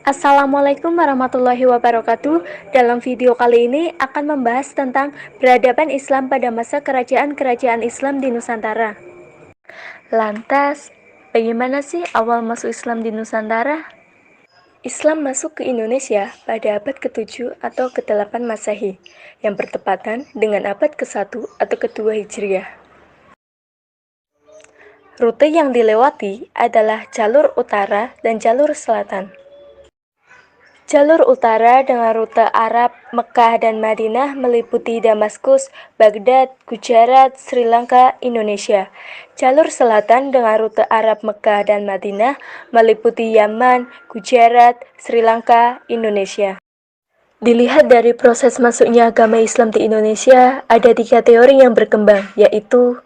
Assalamualaikum warahmatullahi wabarakatuh. Dalam video kali ini akan membahas tentang peradaban Islam pada masa kerajaan-kerajaan Islam di Nusantara. Lantas, bagaimana sih awal masuk Islam di Nusantara? Islam masuk ke Indonesia pada abad ke-7 atau ke-8 Masehi, yang bertepatan dengan abad ke-1 atau ke-2 Hijriah. Rute yang dilewati adalah jalur utara dan jalur selatan. Jalur utara dengan rute Arab, Mekah, dan Madinah meliputi Damaskus, Baghdad, Gujarat, Sri Lanka, Indonesia. Jalur selatan dengan rute Arab, Mekah, dan Madinah meliputi Yaman, Gujarat, Sri Lanka, Indonesia. Dilihat dari proses masuknya agama Islam di Indonesia, ada 3 teori yang berkembang, yaitu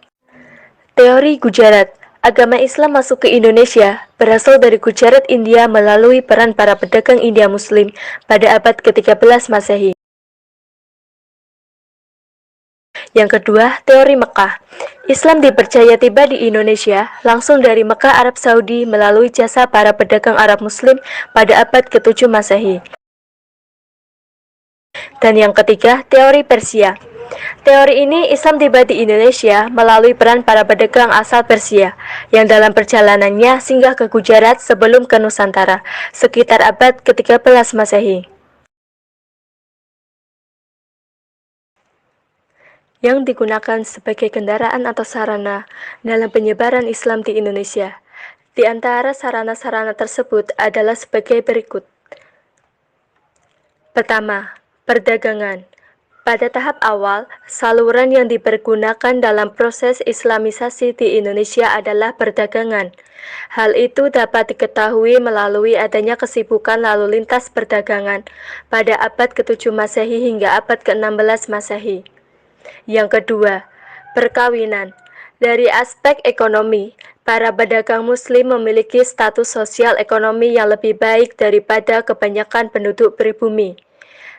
teori Gujarat. Agama Islam masuk ke Indonesia berasal dari Gujarat, India melalui peran para pedagang India Muslim pada abad ke-13 Masehi. Yang kedua, teori Mekah. Islam dipercaya tiba di Indonesia langsung dari Mekah, Arab Saudi melalui jasa para pedagang Arab Muslim pada abad ke-7 Masehi. Dan yang ketiga, teori Persia. Teori ini Islam tiba di Indonesia melalui peran para pedagang asal Persia yang dalam perjalanannya singgah ke Gujarat sebelum ke Nusantara, sekitar abad ke-13 Masehi. Yang digunakan sebagai kendaraan atau sarana dalam penyebaran Islam di Indonesia. Di antara sarana-sarana tersebut adalah sebagai berikut. Pertama, perdagangan. Pada tahap awal, saluran yang dipergunakan dalam proses Islamisasi di Indonesia adalah perdagangan. Hal itu dapat diketahui melalui adanya kesibukan lalu lintas perdagangan pada abad ke-7 Masehi hingga abad ke-16 Masehi. Yang kedua, perkawinan. Dari aspek ekonomi, para pedagang Muslim memiliki status sosial ekonomi yang lebih baik daripada kebanyakan penduduk pribumi.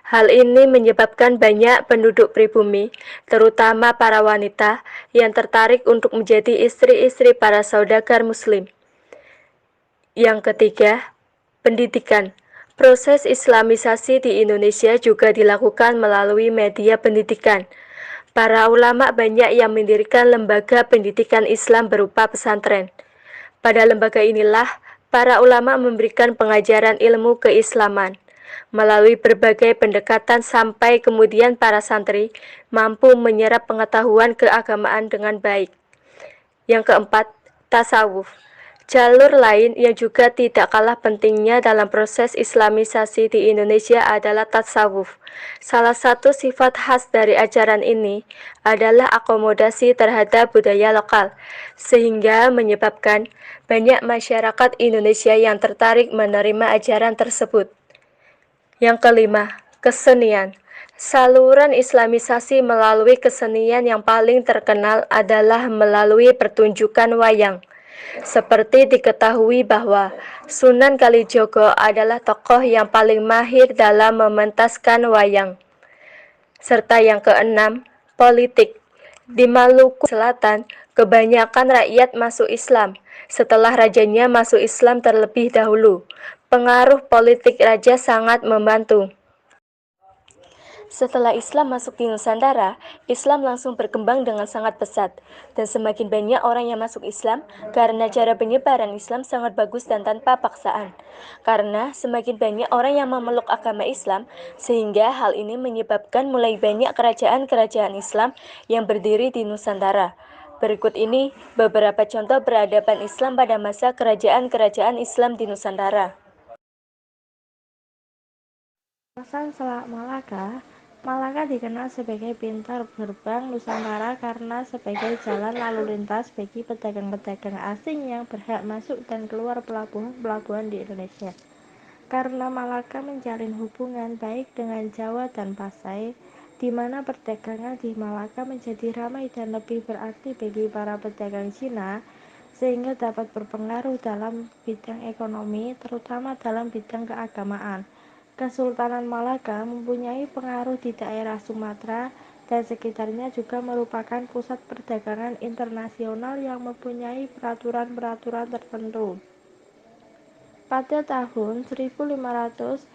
Hal ini menyebabkan banyak penduduk pribumi, terutama para wanita, yang tertarik untuk menjadi istri-istri para saudagar Muslim. Yang ketiga, pendidikan. Proses Islamisasi di Indonesia juga dilakukan melalui media pendidikan. Para ulama banyak yang mendirikan lembaga pendidikan Islam berupa pesantren. Pada lembaga inilah, para ulama memberikan pengajaran ilmu keislaman melalui berbagai pendekatan sampai kemudian para santri mampu menyerap pengetahuan keagamaan dengan baik. Yang keempat, tasawuf. Jalur lain yang juga tidak kalah pentingnya dalam proses Islamisasi di Indonesia adalah tasawuf. Salah satu sifat khas dari ajaran ini adalah akomodasi terhadap budaya lokal, sehingga menyebabkan banyak masyarakat Indonesia yang tertarik menerima ajaran tersebut. Yang kelima, kesenian. Saluran Islamisasi melalui kesenian yang paling terkenal adalah melalui pertunjukan wayang. Seperti diketahui bahwa Sunan Kalijogo adalah tokoh yang paling mahir dalam mementaskan wayang. Serta yang keenam, politik. Di Maluku Selatan, kebanyakan rakyat masuk Islam. Setelah rajanya masuk Islam terlebih dahulu, pengaruh politik raja sangat membantu. Setelah Islam masuk di Nusantara, Islam langsung berkembang dengan sangat pesat, dan semakin banyak orang yang masuk Islam karena cara penyebaran Islam sangat bagus dan tanpa paksaan. Karena semakin banyak orang yang memeluk agama Islam, sehingga hal ini menyebabkan mulai banyak kerajaan-kerajaan Islam yang berdiri di Nusantara. Berikut ini beberapa contoh peradaban Islam pada masa kerajaan-kerajaan Islam di Nusantara. Kawasan Selat Malaka. Malaka dikenal sebagai pintu gerbang Nusantara karena sebagai jalan lalu lintas bagi pedagang-pedagang asing yang berhak masuk dan keluar pelabuhan-pelabuhan di Indonesia. Karena Malaka menjalin hubungan baik dengan Jawa dan Pasai, di mana perdagangan di Malaka menjadi ramai dan lebih berarti bagi para pedagang Cina, sehingga dapat berpengaruh dalam bidang ekonomi, terutama dalam bidang keagamaan. Kesultanan Malaka mempunyai pengaruh di daerah Sumatera dan sekitarnya juga merupakan pusat perdagangan internasional yang mempunyai peraturan-peraturan tertentu. Pada tahun 1511,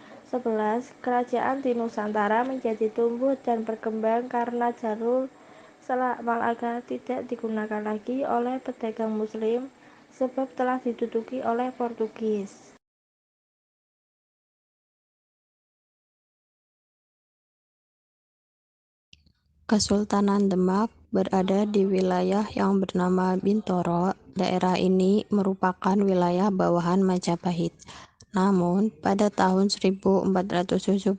kerajaan di Nusantara menjadi tumbuh dan berkembang karena jalur Selat Malaka tidak digunakan lagi oleh pedagang Muslim sebab telah diduduki oleh Portugis. Kesultanan Demak berada di wilayah yang bernama Bintoro. Daerah ini merupakan wilayah bawahan Majapahit. Namun, pada tahun 1475,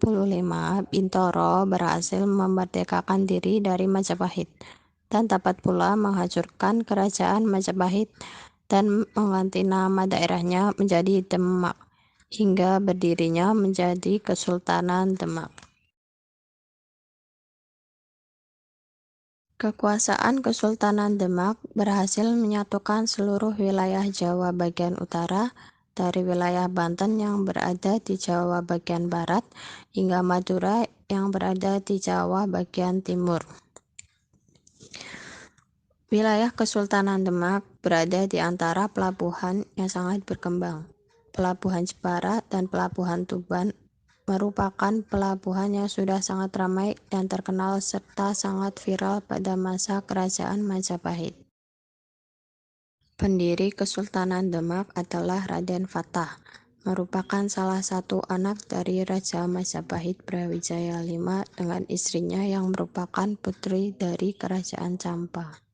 Bintoro berhasil memerdekakan diri dari Majapahit dan dapat pula menghancurkan kerajaan Majapahit dan mengganti nama daerahnya menjadi Demak, hingga berdirinya menjadi Kesultanan Demak. Kekuasaan Kesultanan Demak berhasil menyatukan seluruh wilayah Jawa bagian utara, dari wilayah Banten yang berada di Jawa bagian barat hingga Madura yang berada di Jawa bagian timur. Wilayah Kesultanan Demak berada di antara pelabuhan yang sangat berkembang. Pelabuhan Jepara dan Pelabuhan Tuban merupakan pelabuhan yang sudah sangat ramai dan terkenal serta sangat viral pada masa Kerajaan Majapahit. Pendiri Kesultanan Demak adalah Raden Fatah, merupakan salah satu anak dari Raja Majapahit Brawijaya V dengan istrinya yang merupakan putri dari Kerajaan Campa.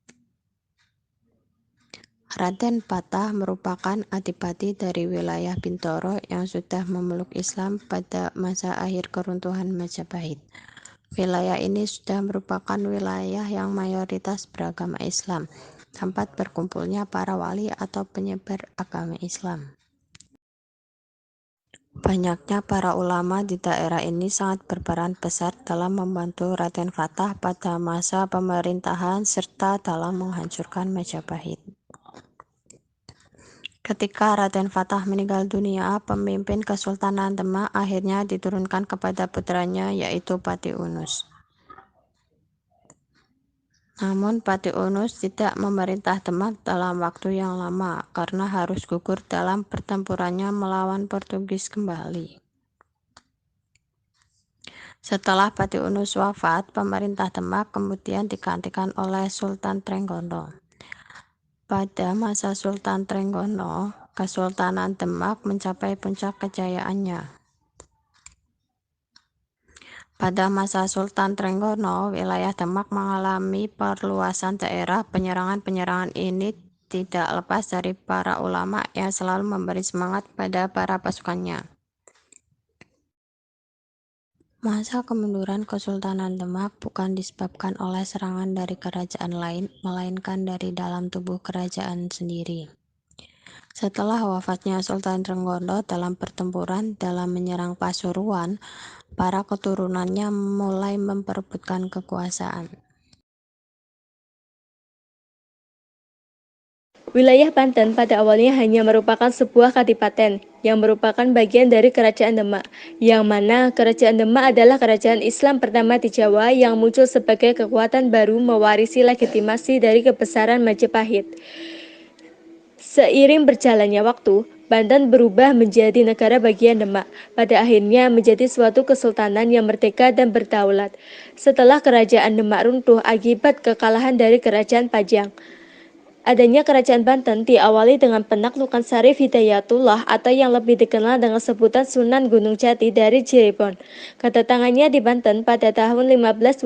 Raden Fatah merupakan adipati dari wilayah Bintoro yang sudah memeluk Islam pada masa akhir keruntuhan Majapahit. Wilayah ini sudah merupakan wilayah yang mayoritas beragama Islam, tempat berkumpulnya para wali atau penyebar agama Islam. Banyaknya para ulama di daerah ini sangat berperan besar dalam membantu Raden Fatah pada masa pemerintahan serta dalam menghancurkan Majapahit. Ketika Raden Fatah meninggal dunia, pemimpin Kesultanan Demak akhirnya diturunkan kepada putranya, yaitu Pati Unus. Namun Pati Unus tidak memerintah Demak dalam waktu yang lama karena harus gugur dalam pertempurannya melawan Portugis kembali. Setelah Pati Unus wafat, pemerintah Demak kemudian digantikan oleh Sultan Trenggono. Pada masa Sultan Trenggono, Kesultanan Demak mencapai puncak kejayaannya. Pada masa Sultan Trenggono, wilayah Demak mengalami perluasan daerah. Penyerangan-penyerangan ini tidak lepas dari para ulama yang selalu memberi semangat pada para pasukannya. Masa kemunduran Kesultanan Demak bukan disebabkan oleh serangan dari kerajaan lain, melainkan dari dalam tubuh kerajaan sendiri. Setelah wafatnya Sultan Trenggono dalam pertempuran dalam menyerang Pasuruan, para keturunannya mulai memperebutkan kekuasaan. Wilayah Banten pada awalnya hanya merupakan sebuah kadipaten yang merupakan bagian dari Kerajaan Demak, yang mana Kerajaan Demak adalah kerajaan Islam pertama di Jawa yang muncul sebagai kekuatan baru mewarisi legitimasi dari kebesaran Majapahit. Seiring berjalannya waktu, Banten berubah menjadi negara bagian Demak, pada akhirnya menjadi suatu kesultanan yang merdeka dan berdaulat. Setelah Kerajaan Demak runtuh akibat kekalahan dari Kerajaan Pajang, adanya Kerajaan Banten diawali dengan penaklukan Syarif Hidayatullah atau yang lebih dikenal dengan sebutan Sunan Gunung Jati dari Cirebon. Kedatangannya di Banten pada tahun 1525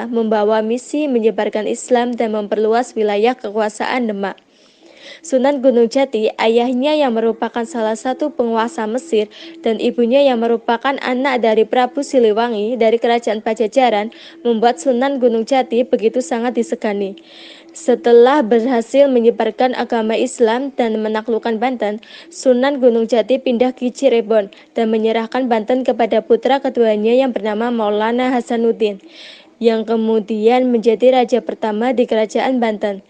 membawa misi menyebarkan Islam dan memperluas wilayah kekuasaan Demak. Sunan Gunung Jati, ayahnya yang merupakan salah satu penguasa Mesir dan ibunya yang merupakan anak dari Prabu Siliwangi dari Kerajaan Pajajaran, membuat Sunan Gunung Jati begitu sangat disegani. Setelah berhasil menyebarkan agama Islam dan menaklukkan Banten, Sunan Gunung Jati pindah ke Cirebon dan menyerahkan Banten kepada putra keduanya yang bernama Maulana Hasanuddin, yang kemudian menjadi raja pertama di Kerajaan Banten.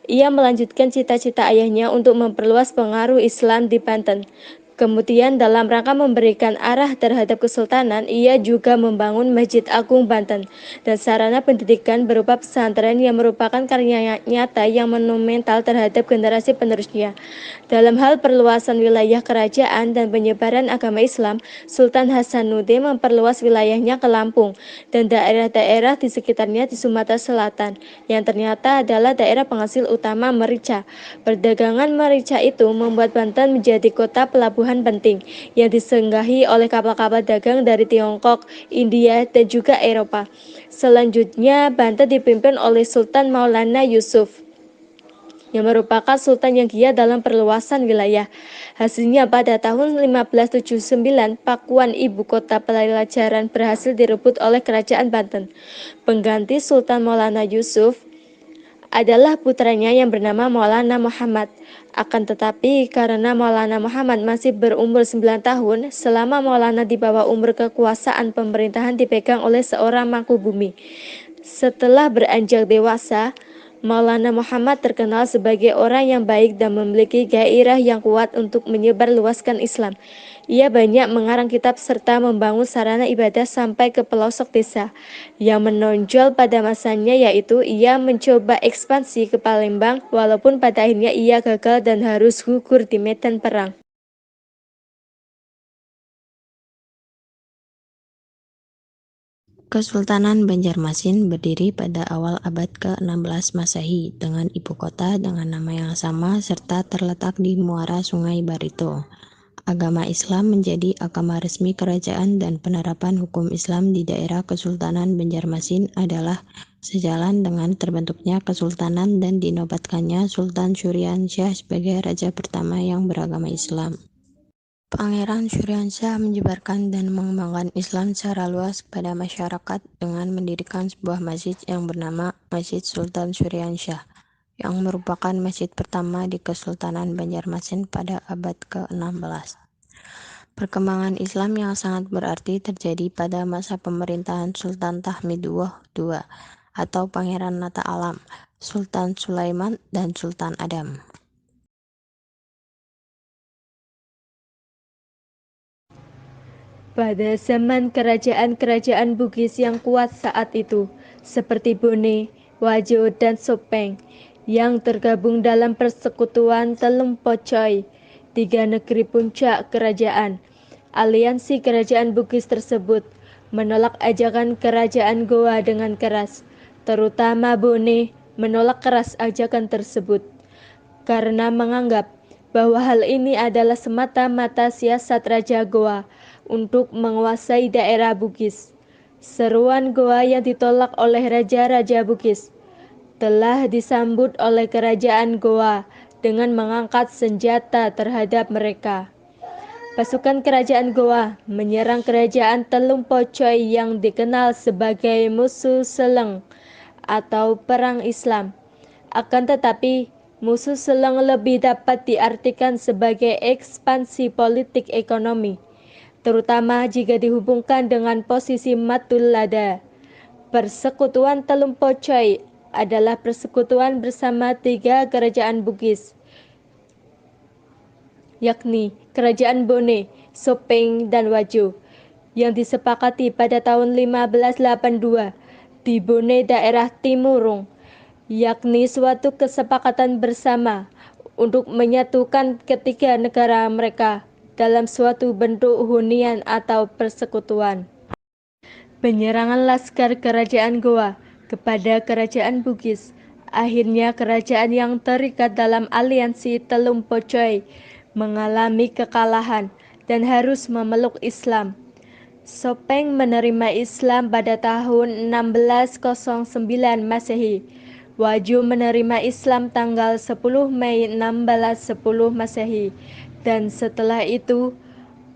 Ia melanjutkan cita-cita ayahnya untuk memperluas pengaruh Islam di Banten. Kemudian dalam rangka memberikan arah terhadap kesultanan, ia juga membangun Masjid Agung Banten dan sarana pendidikan berupa pesantren yang merupakan karya nyata yang monumental terhadap generasi penerusnya. Dalam hal perluasan wilayah kerajaan dan penyebaran agama Islam, Sultan Hasanuddin memperluas wilayahnya ke Lampung dan daerah-daerah di sekitarnya di Sumatera Selatan, yang ternyata adalah daerah penghasil utama merica. Perdagangan merica itu membuat Banten menjadi kota pelabuhan penting yang disinggahi oleh kapal-kapal dagang dari Tiongkok, India, dan juga Eropa. Selanjutnya, Banten dipimpin oleh Sultan Maulana Yusuf yang merupakan sultan yang giat dalam perluasan wilayah. Hasilnya pada tahun 1579, Pakuan, ibu kota pelajaran, berhasil direbut oleh kerajaan Banten. Pengganti Sultan Maulana Yusuf adalah putranya yang bernama Maulana Muhammad. Akan tetapi karena Maulana Muhammad masih berumur 9 tahun, selama Maulana di bawah umur, kekuasaan pemerintahan dipegang oleh seorang mangkubumi. Setelah beranjak dewasa, Maulana Muhammad terkenal sebagai orang yang baik dan memiliki gairah yang kuat untuk menyebarluaskan Islam. Ia banyak mengarang kitab serta membangun sarana ibadah sampai ke pelosok desa. Yang menonjol pada masanya yaitu ia mencoba ekspansi ke Palembang, walaupun pada akhirnya ia gagal dan harus gugur di medan perang. Kesultanan Banjarmasin berdiri pada awal abad ke-16 Masehi dengan ibu kota dengan nama yang sama serta terletak di muara Sungai Barito. Agama Islam menjadi agama resmi kerajaan dan penerapan hukum Islam di daerah Kesultanan Banjarmasin adalah sejalan dengan terbentuknya kesultanan dan dinobatkannya Sultan Syuriansyah sebagai raja pertama yang beragama Islam. Pangeran Syuriansyah menyebarkan dan mengembangkan Islam secara luas pada masyarakat dengan mendirikan sebuah masjid yang bernama Masjid Sultan Syuriansyah, yang merupakan masjid pertama di Kesultanan Banjarmasin pada abad ke-16. Perkembangan Islam yang sangat berarti terjadi pada masa pemerintahan Sultan Tahmidullah II atau Pangeran Nata Alam, Sultan Sulaiman, dan Sultan Adam. Pada zaman kerajaan-kerajaan Bugis yang kuat saat itu, seperti Bone, Wajo, dan Sopeng, yang tergabung dalam persekutuan Telung Pocoy, tiga negeri puncak kerajaan. Aliansi kerajaan Bugis tersebut menolak ajakan kerajaan Goa dengan keras, terutama Bone menolak keras ajakan tersebut karena menganggap bahwa hal ini adalah semata-mata siasat Raja Goa untuk menguasai daerah Bugis. Seruan Goa yang ditolak oleh raja-raja Bugis telah disambut oleh kerajaan Goa dengan mengangkat senjata terhadap mereka. Pasukan kerajaan Goa menyerang kerajaan Telung Pocoy yang dikenal sebagai musuh Seleng atau perang Islam. Akan tetapi, musuh Seleng lebih dapat diartikan sebagai ekspansi politik ekonomi, terutama jika dihubungkan dengan posisi Matul Lada. Persekutuan Telung Pocoy adalah persekutuan bersama tiga kerajaan Bugis, yakni Kerajaan Bone, Sopeng, dan Wajo, yang disepakati pada tahun 1582 di Bone daerah Timurung, yakni suatu kesepakatan bersama untuk menyatukan ketiga negara mereka dalam suatu bentuk hunian atau persekutuan. Penyerangan laskar kerajaan Goa kepada kerajaan Bugis, akhirnya kerajaan yang terikat dalam aliansi Telung Pocoy mengalami kekalahan dan harus memeluk Islam. Sopeng menerima Islam pada tahun 1609 Masehi. Wajo menerima Islam tanggal 10 Mei 1610 Masehi. Dan setelah itu,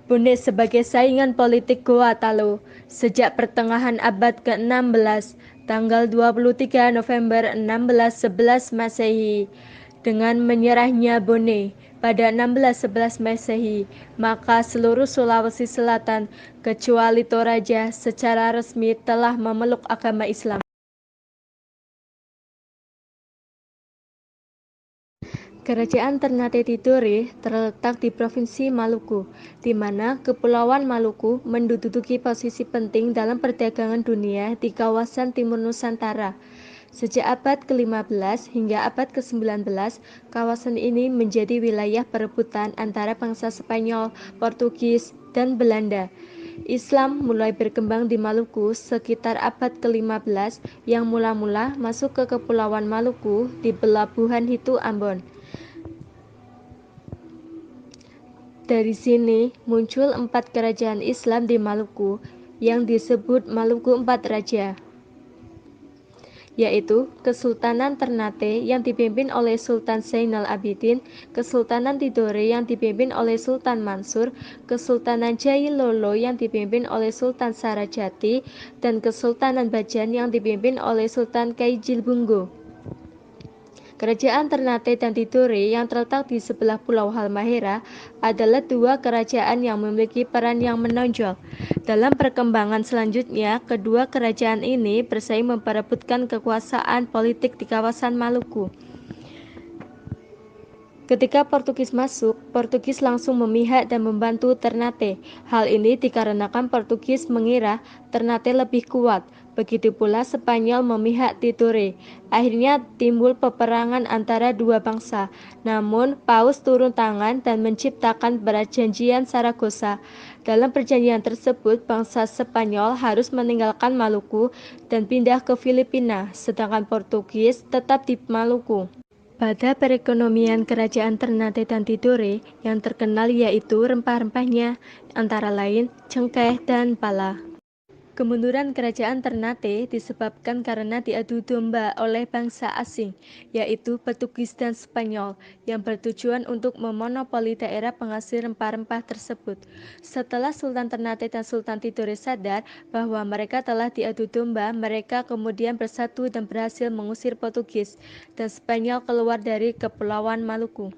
Bone sebagai saingan politik Goa Talo sejak pertengahan abad ke-16 tanggal 23 November 1611 Masehi. Dengan menyerahnya Bone pada 1611 Masehi, maka seluruh Sulawesi Selatan kecuali Toraja secara resmi telah memeluk agama Islam. Kerajaan Ternate Tidore terletak di Provinsi Maluku, di mana Kepulauan Maluku menduduki posisi penting dalam perdagangan dunia di kawasan Timur Nusantara. Sejak abad ke-15 hingga abad ke-19, kawasan ini menjadi wilayah perebutan antara bangsa Spanyol, Portugis, dan Belanda. Islam mulai berkembang di Maluku sekitar abad ke-15 yang mula-mula masuk ke Kepulauan Maluku di pelabuhan Hitu Ambon. Dari sini muncul 4 kerajaan Islam di Maluku yang disebut Maluku Empat Raja, yaitu Kesultanan Ternate yang dipimpin oleh Sultan Zainal Abidin, Kesultanan Tidore yang dipimpin oleh Sultan Mansur, Kesultanan Jailolo yang dipimpin oleh Sultan Sarajati, dan Kesultanan Bajan yang dipimpin oleh Sultan Kaijilbunggo. Kerajaan Ternate dan Tidore yang terletak di sebelah Pulau Halmahera adalah dua kerajaan yang memiliki peran yang menonjol. Dalam perkembangan selanjutnya, kedua kerajaan ini bersaing memperebutkan kekuasaan politik di kawasan Maluku. Ketika Portugis masuk, Portugis langsung memihak dan membantu Ternate. Hal ini dikarenakan Portugis mengira Ternate lebih kuat. Begitu pula Spanyol memihak Tidore. Akhirnya timbul peperangan antara dua bangsa. Namun, Paus turun tangan dan menciptakan Perjanjian Saragossa. Dalam perjanjian tersebut, bangsa Spanyol harus meninggalkan Maluku dan pindah ke Filipina, sedangkan Portugis tetap di Maluku. Pada perekonomian kerajaan Ternate dan Tidore yang terkenal yaitu rempah-rempahnya, antara lain cengkeh dan pala. Kemunduran kerajaan Ternate disebabkan karena diadu domba oleh bangsa asing, yaitu Portugis dan Spanyol, yang bertujuan untuk memonopoli daerah penghasil rempah-rempah tersebut. Setelah Sultan Ternate dan Sultan Tidore sadar bahwa mereka telah diadu domba, mereka kemudian bersatu dan berhasil mengusir Portugis dan Spanyol keluar dari Kepulauan Maluku.